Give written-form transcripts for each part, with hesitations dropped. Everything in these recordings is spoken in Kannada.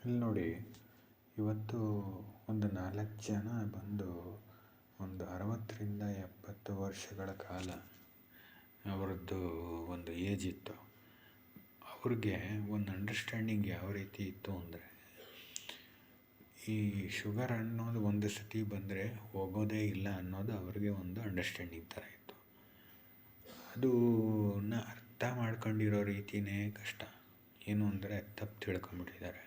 ಇಲ್ಲಿ ನೋಡಿ, ಇವತ್ತು ಒಂದು 4 ಜನ ಬಂದು ಒಂದು 60-70 ವರ್ಷಗಳ ಕಾಲ ಅವರದ್ದು ಒಂದು ಏಜ್ ಇತ್ತು. ಅವ್ರಿಗೆ ಒಂದು ಅಂಡರ್ಸ್ಟ್ಯಾಂಡಿಂಗ್ ಯಾವ ರೀತಿ ಇತ್ತು ಅಂದರೆ, ಈ ಶುಗರ್ ಅನ್ನೋದು ಒಂದು ಸತಿ ಬಂದರೆ ಹೋಗೋದೇ ಇಲ್ಲ ಅನ್ನೋದು ಅವ್ರಿಗೆ ಒಂದು ಅಂಡರ್ಸ್ಟ್ಯಾಂಡಿಂಗ್ ಥರ ಇತ್ತು. ಅದನ್ನ ಅರ್ಥ ಮಾಡ್ಕೊಂಡಿರೋ ರೀತಿಯೇ ಕಷ್ಟ. ಏನು ಅಂದರೆ ತಪ್ಪು ತಿಳ್ಕೊಂಬಿಟ್ಟಿದ್ದಾರೆ.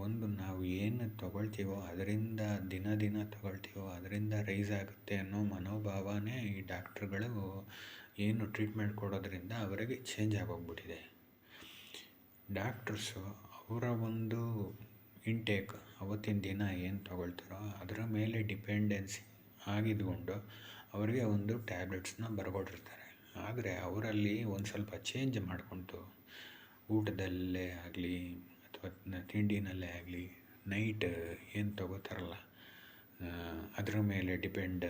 ಒಂದು ನಾವು ಏನು ತೊಗೊಳ್ತೀವೋ ಅದರಿಂದ ದಿನ ತೊಗೊಳ್ತೀವೋ ಅದರಿಂದ ರೈಸ್ ಆಗುತ್ತೆ ಅನ್ನೋ ಮನೋಭಾವನೆ ಈ ಡಾಕ್ಟ್ರುಗಳು ಏನು ಟ್ರೀಟ್ಮೆಂಟ್ ಕೊಡೋದ್ರಿಂದ ಅವರಿಗೆ ಚೇಂಜ್ ಆಗೋಗ್ಬಿಟ್ಟಿದೆ. ಡಾಕ್ಟರ್ಸು ಅವರ ಒಂದು ಇಂಟೇಕ್ ಅವತ್ತಿನ ದಿನ ಏನು ತೊಗೊಳ್ತಾರೋ ಅದರ ಮೇಲೆ ಡಿಪೆಂಡೆನ್ಸಿ ಆಗಿದ್ಕೊಂಡು ಅವರಿಗೆ ಒಂದು ಟ್ಯಾಬ್ಲೆಟ್ಸ್ನ ಬರ್ಕೊಟ್ಟಿರ್ತಾರೆ. ಆದರೆ ಅವರಲ್ಲಿ ಒಂದು ಸ್ವಲ್ಪ ಚೇಂಜ್ ಮಾಡಿಕೊಂಡು ಊಟದಲ್ಲೇ ಆಗಲಿ ಅಥವಾ ತಿಂಡಿನಲ್ಲೇ ಆಗಲಿ ನೈಟ್ ಏನು ತೊಗೋತಾರಲ್ಲ ಅದರ ಮೇಲೆ ಡಿಪೆಂಡ್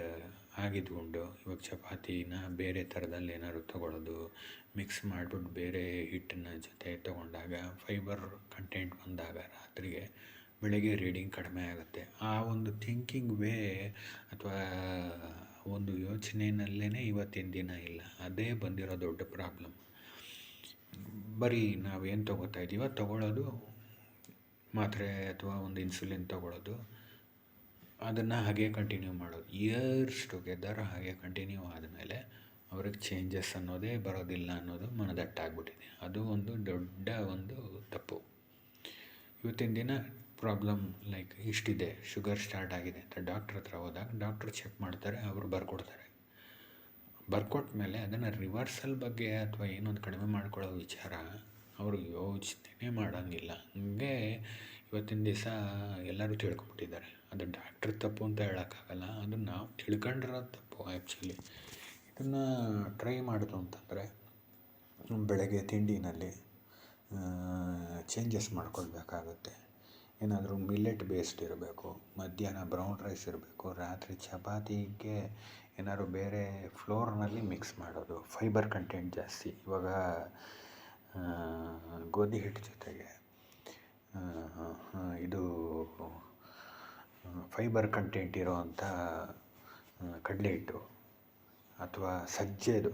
ಆಗಿದ್ಕೊಂಡು ಇವಾಗ ಚಪಾತಿನ ಬೇರೆ ಥರದಲ್ಲಿ ಏನಾದ್ರು ತೊಗೊಳ್ಳೋದು, ಮಿಕ್ಸ್ ಮಾಡಿಬಿಟ್ಟು ಬೇರೆ ಹಿಟ್ಟಿನ ಜೊತೆ ತೊಗೊಂಡಾಗ ಫೈಬರ್ ಕಂಟೆಂಟ್ ಬಂದಾಗ ರಾತ್ರಿಗೆ ಬೆಳಗ್ಗೆ ರೀಡಿಂಗ್ ಕಡಿಮೆ ಆಗುತ್ತೆ. ಆ ಒಂದು ಥಿಂಕಿಂಗ್ ವೇ ಅಥವಾ ಒಂದು ಯೋಚನೆಯಲ್ಲೇ ಇವತ್ತಿನ ದಿನ ಇಲ್ಲ. ಅದೇ ಬಂದಿರೋ ದೊಡ್ಡ ಪ್ರಾಬ್ಲಮ್. ಬರೀ ನಾವೇನು ತೊಗೋತಾ ಇದ್ದೀವೋ ತೊಗೊಳ್ಳೋದು, ಮಾತ್ರೆ ಅಥವಾ ಒಂದು ಇನ್ಸುಲಿನ್ ತೊಗೊಳ್ಳೋದು, ಅದನ್ನು ಹಾಗೆ ಕಂಟಿನ್ಯೂ ಮಾಡೋದು. ಇಯರ್ಸ್ ಟುಗೆದರ್ ಹಾಗೆ ಕಂಟಿನ್ಯೂ ಆದಮೇಲೆ ಅವ್ರಿಗೆ ಚೇಂಜಸ್ ಅನ್ನೋದೇ ಬರೋದಿಲ್ಲ ಅನ್ನೋದು ಮನದಟ್ಟಾಗ್ಬಿಟ್ಟಿದೆ. ಅದು ಒಂದು ದೊಡ್ಡ ಒಂದು ತಪ್ಪು. ಇವತ್ತಿನ ದಿನ ಪ್ರಾಬ್ಲಮ್ ಲೈಕ್ ಇಷ್ಟಿದೆ, ಶುಗರ್ ಸ್ಟಾರ್ಟ್ ಆಗಿದೆ ಅಂತ ಡಾಕ್ಟ್ರ್ ಹತ್ರ ಹೋದಾಗ ಡಾಕ್ಟ್ರು ಚೆಕ್ ಮಾಡ್ತಾರೆ, ಅವರು ಬರ್ಕೊಡ್ತಾರೆ. ಬರ್ಕೊಟ್ಟ ಮೇಲೆ ಅದನ್ನು ರಿವರ್ಸಲ್ ಬಗ್ಗೆ ಅಥವಾ ಏನೊಂದು ಕಡಿಮೆ ಮಾಡ್ಕೊಳ್ಳೋ ವಿಚಾರ ಅವರು ಯೋಚನೆ ಮಾಡೋಂಗಿಲ್ಲ. ಹಂಗೆ ಇವತ್ತಿನ ದಿವಸ ಎಲ್ಲರೂ ತಿಳ್ಕೊಬಿಟ್ಟಿದ್ದಾರೆ. ಅದು ಡಾಕ್ಟ್ರ್ ತಪ್ಪು ಅಂತ ಹೇಳೋಕ್ಕಾಗಲ್ಲ, ಅದನ್ನು ನಾವು ತಿಳ್ಕೊಂಡಿರೋದು ತಪ್ಪು ಆ್ಯಕ್ಚುಲಿ. ಇದನ್ನು ಟ್ರೈ ಮಾಡೋದು ಅಂತಂದರೆ ಬೆಳಗ್ಗೆ ತಿಂಡಿನಲ್ಲಿ ಚೇಂಜಸ್ ಮಾಡ್ಕೊಳ್ಬೇಕಾಗುತ್ತೆ. ಏನಾದರೂ ಮಿಲ್ಲೆಟ್ ಬೇಸ್ಡ್ ಇರಬೇಕು, ಮಧ್ಯಾಹ್ನ ಬ್ರೌನ್ ರೈಸ್ ಇರಬೇಕು, ರಾತ್ರಿ ಚಪಾತಿಗೆ ಏನಾದ್ರು ಬೇರೆ ಫ್ಲೋರ್ನಲ್ಲಿ ಮಿಕ್ಸ್ ಮಾಡೋದು, ಫೈಬರ್ ಕಂಟೆಂಟ್ ಜಾಸ್ತಿ. ಇವಾಗ ಗೋಧಿ ಹಿಟ್ಟು ಜೊತೆಗೆ ಇದು ಫೈಬರ್ ಕಂಟೆಂಟ್ ಇರೋವಂಥ ಕಡಲೆ ಹಿಟ್ಟು ಅಥವಾ ಸಜ್ಜೆದು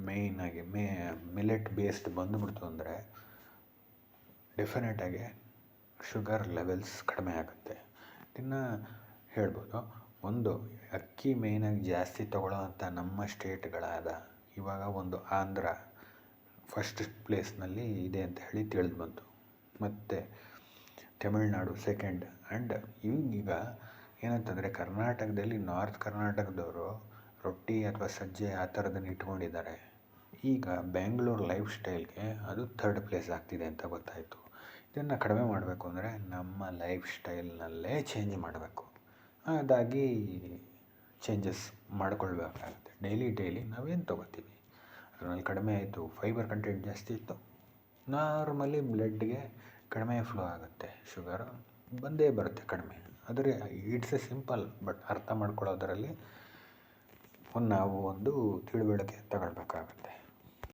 ಮೇಯ್ನಾಗಿ ಮಿಲೆಟ್ ಬೇಸ್ಡ್ ಬಂದುಬಿಡ್ತು ಅಂದರೆ ಡೆಫಿನೆಟಾಗಿ ಶುಗರ್ ಲೆವೆಲ್ಸ್ ಕಡಿಮೆ ಆಗುತ್ತೆ. ಇದನ್ನು ಹೇಳ್ಬೋದು. ಒಂದು ಅಕ್ಕಿ ಮೇಯ್ನಾಗಿ ಜಾಸ್ತಿ ತೊಗೊಳ್ಳೋವಂಥ ನಮ್ಮ ಸ್ಟೇಟ್ಗಳಾದ ಇವಾಗ ಒಂದು ಆಂಧ್ರ ಫಸ್ಟ್ ಪ್ಲೇಸ್ನಲ್ಲಿ ಇದೆ ಅಂತ ಹೇಳಿ ತಿಳಿದು ಬಂತು, ಮತ್ತು ತಮಿಳ್ನಾಡು ಸೆಕೆಂಡ್. ಆ್ಯಂಡ್ ಈಗ ಏನಂತಂದರೆ ಕರ್ನಾಟಕದಲ್ಲಿ ನಾರ್ತ್ ಕರ್ನಾಟಕದವರು ರೊಟ್ಟಿ ಅಥವಾ ಸಜ್ಜೆ ಆ ಥರದನ್ನು ಇಟ್ಕೊಂಡಿದ್ದಾರೆ. ಈಗ ಬೆಂಗಳೂರು ಲೈಫ್ ಸ್ಟೈಲ್ಗೆ ಅದು ಥರ್ಡ್ ಪ್ಲೇಸ್ ಆಗ್ತಿದೆ ಅಂತ ಗೊತ್ತಾಯಿತು. ಇದನ್ನು ಕಡಿಮೆ ಮಾಡಬೇಕು ಅಂದರೆ ನಮ್ಮ ಲೈಫ್ ಸ್ಟೈಲ್ನಲ್ಲೇ ಚೇಂಜ್ ಮಾಡಬೇಕು. ಅದಾಗಿ ಚೇಂಜಸ್ ಮಾಡ್ಕೊಳ್ಬೇಕಾಗುತ್ತೆ. ಡೈಲಿ ನಾವೇನು ತೊಗೋತೀವಿ ಅದರಲ್ಲಿ ಕಡಿಮೆ ಆಯಿತು, ಫೈಬರ್ ಕಂಟೆಂಟ್ ಜಾಸ್ತಿ ಇತ್ತು, ನಾರ್ಮಲಿ ಬ್ಲಡ್ಗೆ ಕಡಿಮೆ ಫ್ಲೋ ಆಗುತ್ತೆ, ಶುಗರ್ ಬಂದೇ ಬರುತ್ತೆ ಕಡಿಮೆ. ಆದರೆ ಇಟ್ಸ್ ಎ ಸಿಂಪಲ್, ಬಟ್ ಅರ್ಥ ಮಾಡ್ಕೊಳ್ಳೋದರಲ್ಲಿ ನಾವು ಒಂದು ತಿಳುವಳಿಕೆ ತಗೊಳ್ಬೇಕಾಗತ್ತೆ.